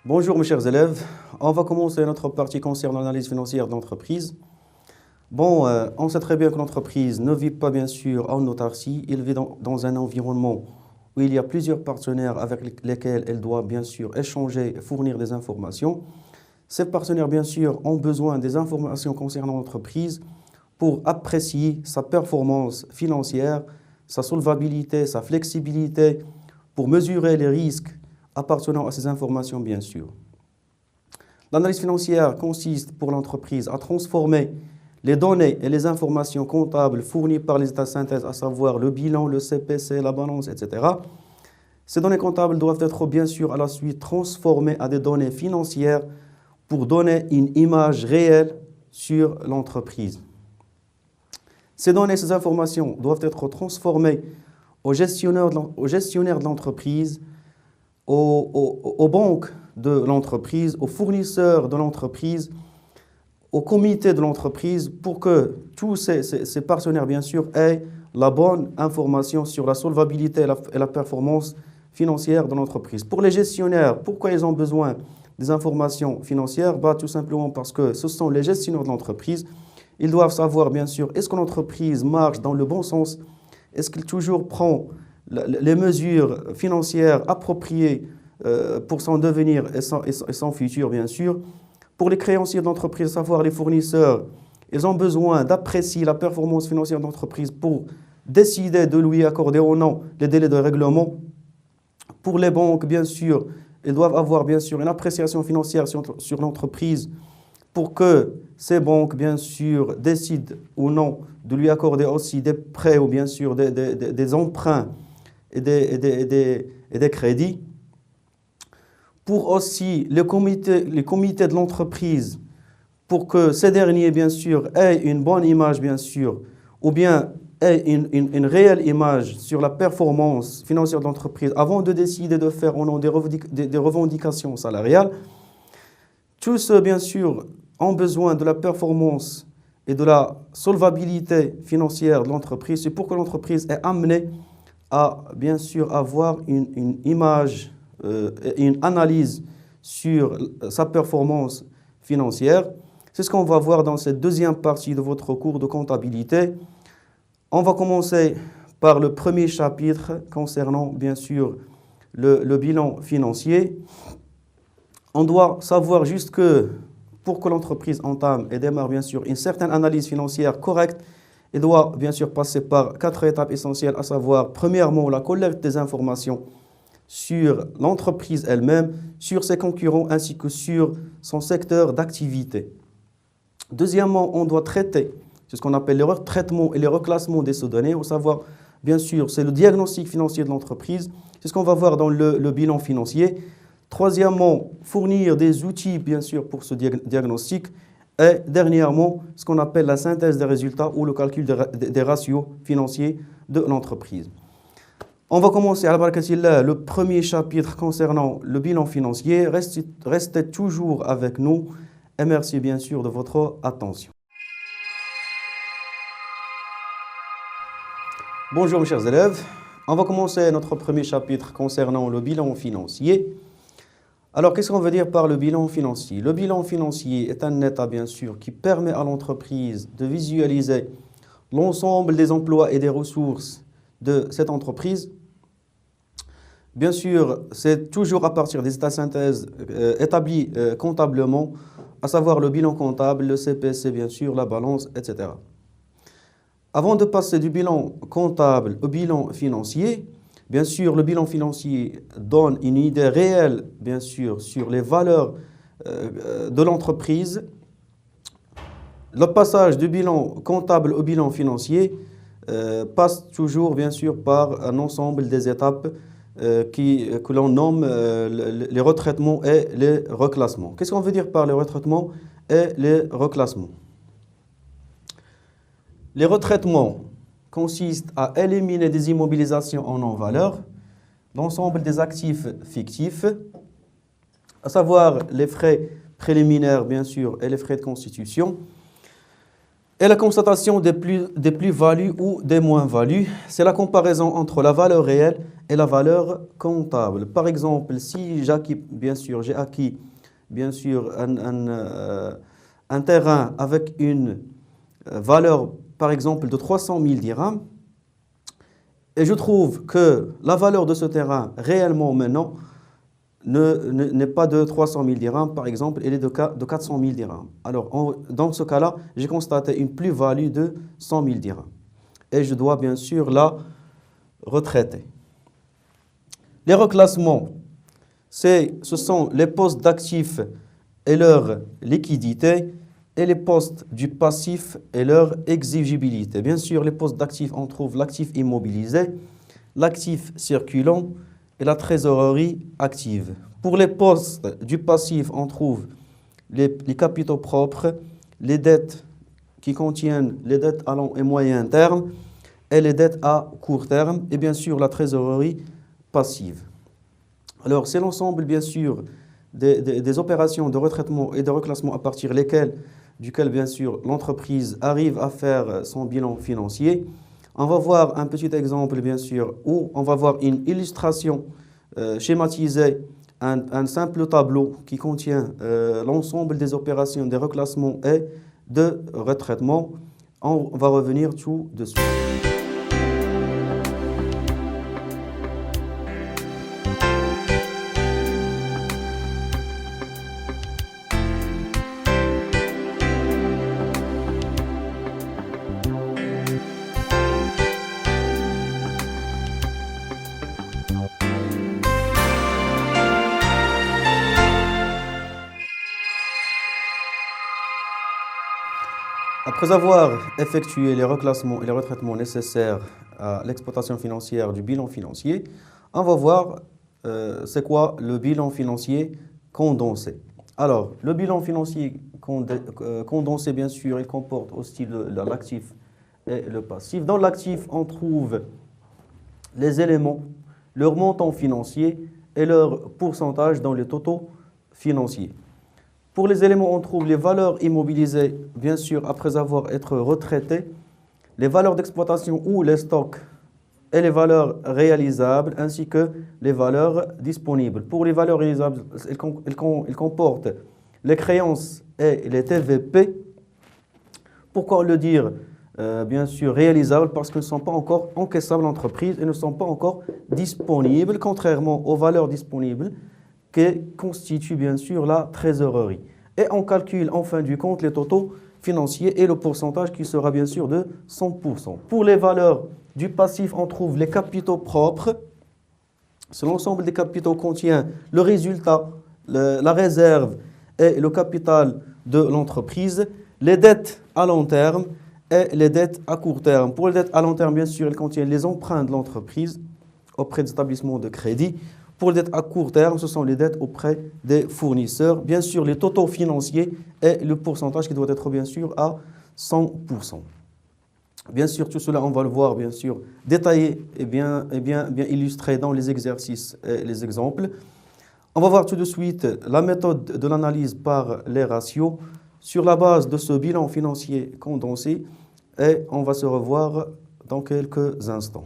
Bonjour mes chers élèves, on va commencer notre partie concernant l'analyse financière de l'entreprise. On sait très bien que l'entreprise ne vit pas bien sûr en autarcie, il vit dans un environnement où il y a plusieurs partenaires avec lesquels elle doit bien sûr échanger et fournir des informations. Ces partenaires bien sûr ont besoin des informations concernant l'entreprise pour apprécier sa performance financière, sa solvabilité, sa flexibilité, pour mesurer les risques appartenant à ces informations, bien sûr. L'analyse financière consiste pour l'entreprise à transformer les données et les informations comptables fournies par les états de synthèse, à savoir le bilan, le CPC, la balance, etc. Ces données comptables doivent être bien sûr à la suite transformées à des données financières pour donner une image réelle sur l'entreprise. Ces données, ces informations doivent être transformées aux gestionnaires de l'entreprise, aux banques de l'entreprise, aux fournisseurs de l'entreprise, au comité de l'entreprise, pour que tous ces partenaires, bien sûr, aient la bonne information sur la solvabilité et la performance financière de l'entreprise. Pour les gestionnaires, pourquoi ils ont besoin des informations financières? Tout simplement parce que ce sont les gestionnaires de l'entreprise. Ils doivent savoir, bien sûr, est-ce que l'entreprise marche dans le bon sens? Est-ce qu'il toujours prend les mesures financières appropriées pour son devenir et son futur, bien sûr? Pour les créanciers de l'entreprise, savoir les fournisseurs, ils ont besoin d'apprécier la performance financière de l'entreprise pour décider de lui accorder ou non les délais de règlement. Pour les banques, bien sûr, ils doivent avoir, bien sûr, une appréciation financière sur l'entreprise pour que ces banques, bien sûr, décident ou non de lui accorder aussi des prêts ou bien sûr des emprunts et des crédits. Pour aussi les comités de l'entreprise, pour que ces derniers, bien sûr, aient une bonne image, bien sûr, ou bien aient une réelle image sur la performance financière de l'entreprise avant de décider de faire ou non des revendications salariales. Tous ceux, bien sûr, ont besoin de la performance et de la solvabilité financière de l'entreprise. C'est pour que l'entreprise est amenée à, bien sûr, avoir une image et une analyse sur sa performance financière. C'est ce qu'on va voir dans cette deuxième partie de votre cours de comptabilité. On va commencer par le premier chapitre concernant, bien sûr, le bilan financier. On doit savoir juste que pour que l'entreprise entame et démarre, bien sûr, une certaine analyse financière correcte, elle doit, bien sûr, passer par 4 étapes essentielles, à savoir, premièrement, la collecte des informations sur l'entreprise elle-même, sur ses concurrents, ainsi que sur son secteur d'activité. Deuxièmement, on doit traiter, c'est ce qu'on appelle le retraitement et le reclassement de ces données, à savoir, bien sûr, c'est le diagnostic financier de l'entreprise, c'est ce qu'on va voir dans le bilan financier. Troisièmement, fournir des outils, bien sûr, pour ce diagnostic. Et dernièrement, ce qu'on appelle la synthèse des résultats ou le calcul des ratios financiers de l'entreprise. On va commencer, à la le premier chapitre concernant le bilan financier. Restez toujours avec nous et merci bien sûr de votre attention. Bonjour mes chers élèves, on va commencer notre premier chapitre concernant le bilan financier. Alors, qu'est-ce qu'on veut dire par le bilan financier? Le bilan financier est un état, bien sûr, qui permet à l'entreprise de visualiser l'ensemble des emplois et des ressources de cette entreprise. Bien sûr, c'est toujours à partir des états de synthèse établis comptablement, à savoir le bilan comptable, le CPC, bien sûr, la balance, etc. Avant de passer du bilan comptable au bilan financier, bien sûr, le bilan financier donne une idée réelle, bien sûr, sur les valeurs de l'entreprise. Le passage du bilan comptable au bilan financier passe toujours, bien sûr, par un ensemble des étapes que l'on nomme les retraitements et les reclassements. Qu'est-ce qu'on veut dire par les retraitements et les reclassements? Les retraitements consistent à éliminer des immobilisations en non-valeur, l'ensemble des actifs fictifs, à savoir les frais préliminaires, bien sûr, et les frais de constitution. Et la constatation des plus-values ou des moins-values, c'est la comparaison entre la valeur réelle et la valeur comptable. Par exemple, si j'ai acquis, bien sûr, un terrain avec une valeur, par exemple, de 300 000 dirhams, et je trouve que la valeur de ce terrain réellement maintenant n'est pas de 300 000 dirhams, par exemple, elle est de 400 000 dirhams. Alors, dans ce cas-là, j'ai constaté une plus-value de 100 000 dirhams. Et je dois bien sûr la retraiter. Les reclassements, ce sont les postes d'actifs et leur liquidité, et les postes du passif et leur exigibilité. Bien sûr, les postes d'actifs, on trouve l'actif immobilisé, l'actif circulant et la trésorerie active. Pour les postes du passif, on trouve les capitaux propres, les dettes qui contiennent les dettes à long et moyen terme et les dettes à court terme, et bien sûr la trésorerie passive. Alors, c'est l'ensemble, bien sûr, des opérations de retraitement et de reclassement à partir duquel, bien sûr, l'entreprise arrive à faire son bilan financier. On va voir un petit exemple, bien sûr, où on va voir une illustration schématisée, un simple tableau qui contient l'ensemble des opérations de reclassement et de retraitement. On va revenir tout de suite. Après avoir effectué les reclassements et les retraitements nécessaires à l'exploitation financière du bilan financier, on va voir c'est quoi le bilan financier condensé. Alors, le bilan financier condensé, bien sûr, il comporte aussi l'actif et le passif. Dans l'actif, on trouve les éléments, leur montant financier et leur pourcentage dans les totaux financiers. Pour les éléments, on trouve les valeurs immobilisées, bien sûr, après avoir été retraitées, les valeurs d'exploitation ou les stocks et les valeurs réalisables, ainsi que les valeurs disponibles. Pour les valeurs réalisables, elles comportent les créances et les TVP. Pourquoi le dire bien sûr réalisables? Parce qu'elles ne sont pas encore encaissables en entreprise et ne sont pas encore disponibles, contrairement aux valeurs disponibles qui constituent bien sûr la trésorerie. Et on calcule en fin du compte les totaux financiers et le pourcentage qui sera bien sûr de 100%. Pour les valeurs du passif, on trouve les capitaux propres. L'ensemble des capitaux contient le résultat, la réserve et le capital de l'entreprise, les dettes à long terme et les dettes à court terme. Pour les dettes à long terme, bien sûr, elles contiennent les emprunts de l'entreprise auprès d'établissements de crédit. Pour les dettes à court terme, ce sont les dettes auprès des fournisseurs. Bien sûr, les totaux financiers et le pourcentage qui doit être bien sûr à 100%. Bien sûr, tout cela, on va le voir bien sûr détaillé et bien illustré dans les exercices et les exemples. On va voir tout de suite la méthode de l'analyse par les ratios sur la base de ce bilan financier condensé et on va se revoir dans quelques instants.